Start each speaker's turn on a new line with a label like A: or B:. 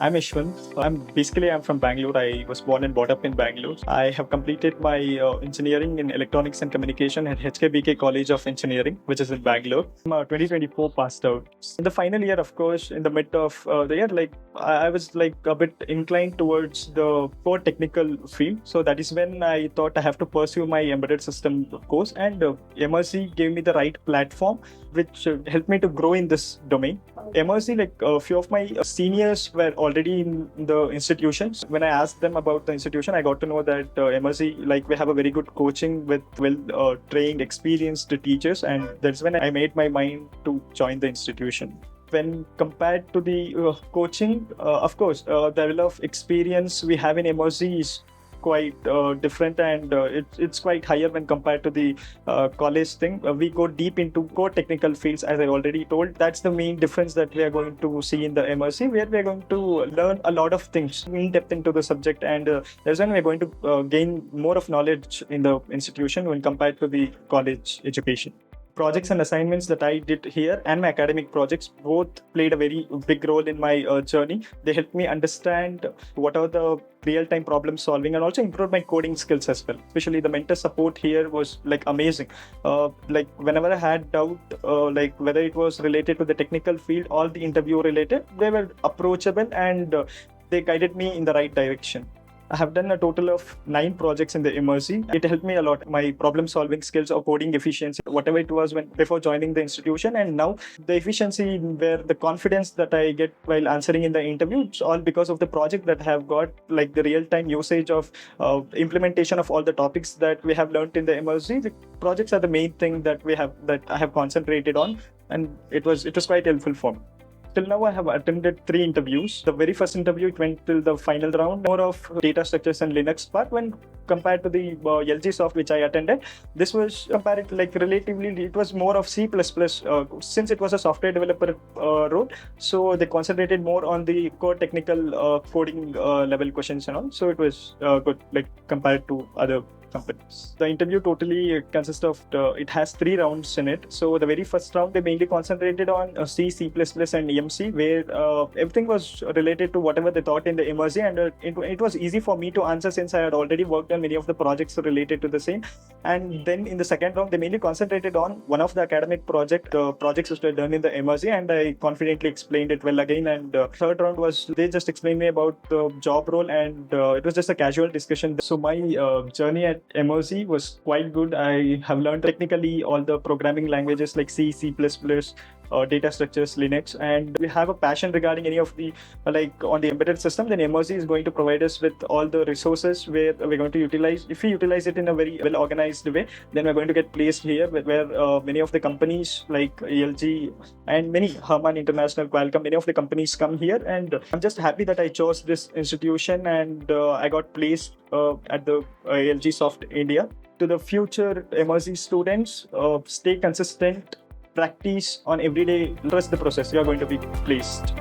A: I'm Yeshwanth. I'm from Bangalore. I was born and brought up in Bangalore. I have completed my engineering in electronics and communication at HKBK College of Engineering, which is in Bangalore. I'm 2024 passed out. In the final year, of course, in the mid of the year, I was a bit inclined towards the core technical field. So that is when I thought I have to pursue my embedded system course, and Emertxe gave me the right platform, which helped me to grow in this domain. Emertxe, a few of my seniors were already in the institutions. When I asked them about the institution, I got to know that Emertxe, we have a very good coaching with well-trained, experienced teachers, and that's when I made my mind to join the institution. When compared to the coaching, of course, the level of experience we have in Emertxe is quite different, and it's quite higher when compared to the college thing. We go deep into core technical fields, as I already told. That's the main difference that we are going to see in the Emertxe, where we are going to learn a lot of things in depth into the subject, and that's when we're going to gain more of knowledge in the institution when compared to the college education. Projects and assignments that I did here and my academic projects both played a very big role in my journey. They helped me understand what are the real-time problem solving and also improve my coding skills as well. Especially the mentor support here was amazing. Whenever I had doubt, whether it was related to the technical field or the interview related, they were approachable, and they guided me in the right direction. I have done a total of 9 projects in the Emertxe. It helped me a lot. My problem-solving skills or coding efficiency, whatever it was before joining the institution, and now the efficiency where the confidence that I get while answering in the interview, it's all because of the project that I have got, like the real-time usage of implementation of all the topics that we have learned in the Emertxe. The projects are the main thing that I have concentrated on, and it was quite helpful for me. Till now, I have attended 3 interviews. The very first interview, it went till the final round, more of data structures and Linux part. When compared to the LG Soft, which I attended, this was relatively, it was more of C++, since it was a software developer role. So they concentrated more on the core technical coding level questions and all. So it was good, compared to other companies. The interview totally consists of, it has 3 rounds in it. So the very first round, they mainly concentrated on C, C++, and EMC, where everything was related to whatever they taught in the Emertxe, and it was easy for me to answer since I had already worked on many of the projects related to the same. And then in the second round, they mainly concentrated on one of the academic projects which were done in the Emertxe, and I confidently explained it well again. And third round was, they just explained me about the job role, and it was just a casual discussion. So my journey at Emertxe was quite good. I have learned technically all the programming languages like C, C++, data structures, Linux, and we have a passion regarding any of the on the embedded system. Then Emertxe is going to provide us with all the resources where we're going to utilize. If we utilize it in a very well organized way, then we're going to get placed here where many of the companies like LG and many Herman International, Qualcomm, many of the companies come here, and I'm just happy that I chose this institution, and I got placed at the LG Soft India. To the future Emertxe students, stay consistent, practice on every day, trust the process. You are going to be placed.